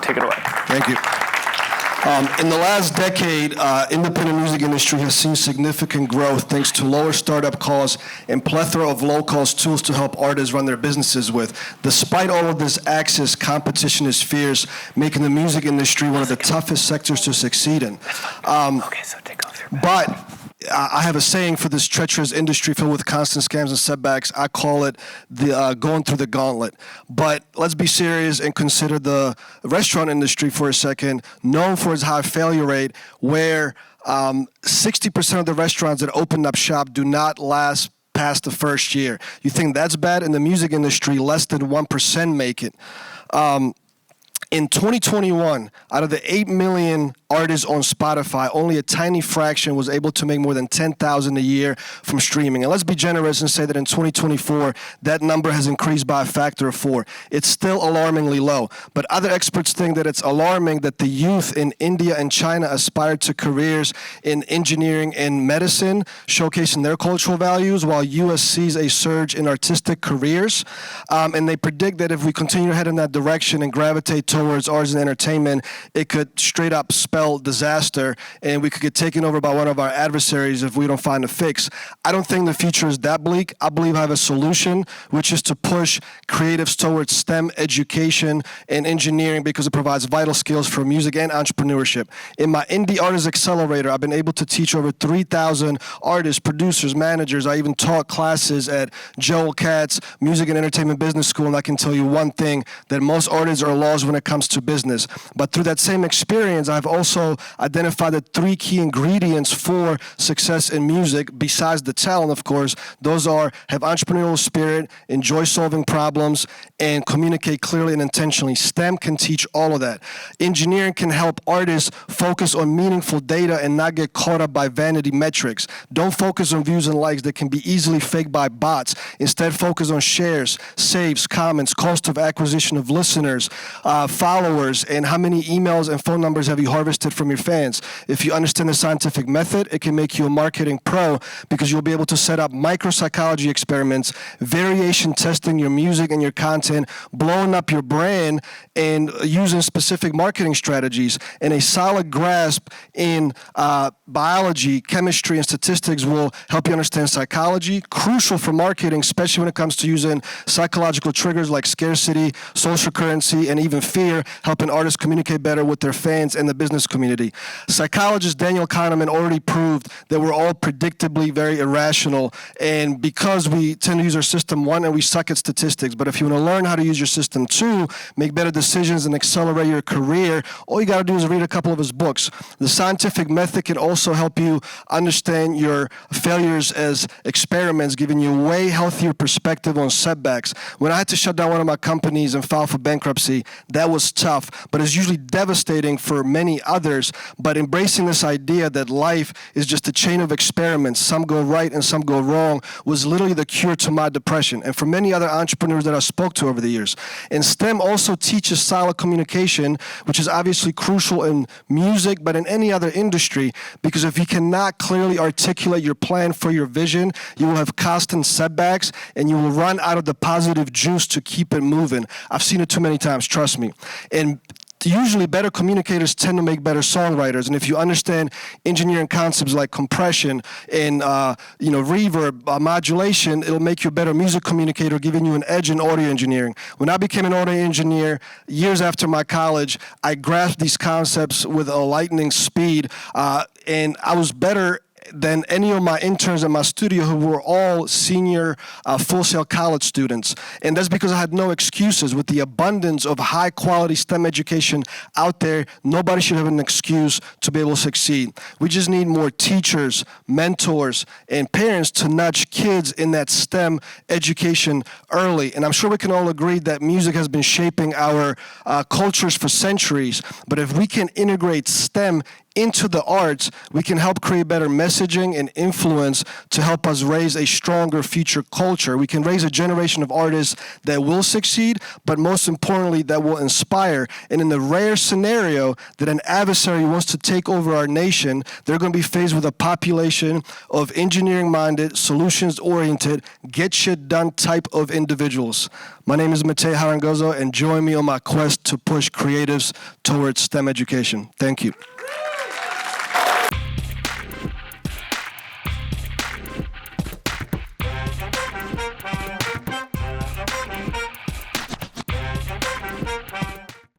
Take it away. Thank you. In the last decade, independent music industry has seen significant growth thanks to lower startup costs and plethora of low-cost tools to help artists run their businesses with. Despite all of this access, competition is fierce, making the music industry one of the toughest sectors to succeed in. Okay, so take off your But I have a saying for this treacherous industry filled with constant scams and setbacks. I call it the going through the gauntlet. But let's be serious and consider the restaurant industry for a second, known for its high failure rate, where 60% of the restaurants that opened up shop do not last past the first year. You think that's bad? In the music industry, less than 1% make it. In 2021, out of the 8 million artists on Spotify, only a tiny fraction was able to make more than $10,000 a year from streaming. And let's be generous and say that in 2024, that number has increased by a factor of 4. It's still alarmingly low. But other experts think that it's alarming that the youth in India and China aspire to careers in engineering and medicine, showcasing their cultural values, while US sees a surge in artistic careers. And they predict that if we continue to head in that direction and gravitate towards arts and entertainment, it could straight up spell disaster, and we could get taken over by one of our adversaries if we don't find a fix. I don't think the future is that bleak. I believe I have a solution, which is to push creatives towards STEM education and engineering because it provides vital skills for music and entrepreneurship. In my Indie Artist Accelerator, I've been able to teach over 3,000 artists, producers, managers. I even taught classes at Joel Katz's Music and Entertainment Business School, and I can tell you one thing, that most artists are lost when it comes to business. But through that same experience, I've also identified the 3 key ingredients for success in music, besides the talent, of course. Those are have entrepreneurial spirit, enjoy solving problems, and communicate clearly and intentionally. STEM can teach all of that. Engineering can help artists focus on meaningful data and not get caught up by vanity metrics. Don't focus on views and likes that can be easily faked by bots. Instead, focus on shares, saves, comments, cost of acquisition of listeners, followers, and how many emails and phone numbers have you harvested from your fans. If you understand the scientific method, it can make you a marketing pro because you'll be able to set up micropsychology experiments, variation testing your music and your content, blowing up your brand, and using specific marketing strategies. And a solid grasp in biology, chemistry, and statistics will help you understand psychology, crucial for marketing, especially when it comes to using psychological triggers like scarcity, social currency, and even fear, helping artists communicate better with their fans and the business community. Psychologist Daniel Kahneman already proved that we're all predictably very irrational, and because we tend to use our system, 1, and we suck at statistics, but if you want to learn how to use your system, 2, make better decisions and accelerate your career, all you got to do is read a couple of his books. The scientific method can also help you understand your failures as experiments, giving you a way healthier perspective on setbacks. When I had to shut down one of my companies and file for bankruptcy, that was tough, but it's usually devastating for many others. But embracing this idea that life is just a chain of experiments, some go right and some go wrong, was literally the cure to my depression and for many other entrepreneurs that I spoke to over the years. And STEM also teaches solid communication, which is obviously crucial in music, but in any other industry, because if you cannot clearly articulate your plan for your vision, you will have constant setbacks and you will run out of the positive juice to keep it moving. I've seen it too many times, trust me. And usually better communicators tend to make better songwriters, and if you understand engineering concepts like compression and reverb, modulation, it'll make you a better music communicator, giving you an edge in audio engineering. When I became an audio engineer years after my college, I grasped these concepts with a lightning speed, and I was better than any of my interns in my studio who were all senior Full Sail college students. And that's because I had no excuses. With the abundance of high quality STEM education out there, nobody should have an excuse to be able to succeed. We just need more teachers, mentors, and parents to nudge kids in that STEM education early. And I'm sure we can all agree that music has been shaping our cultures for centuries. But if we can integrate STEM into the arts, we can help create better messaging and influence to help us raise a stronger future culture. We can raise a generation of artists that will succeed, but most importantly, that will inspire. And in the rare scenario that an adversary wants to take over our nation, they're going to be faced with a population of engineering-minded, solutions-oriented, get-shit-done type of individuals. My name is Matej Harangozo, and join me on my quest to push creatives towards STEM education. Thank you.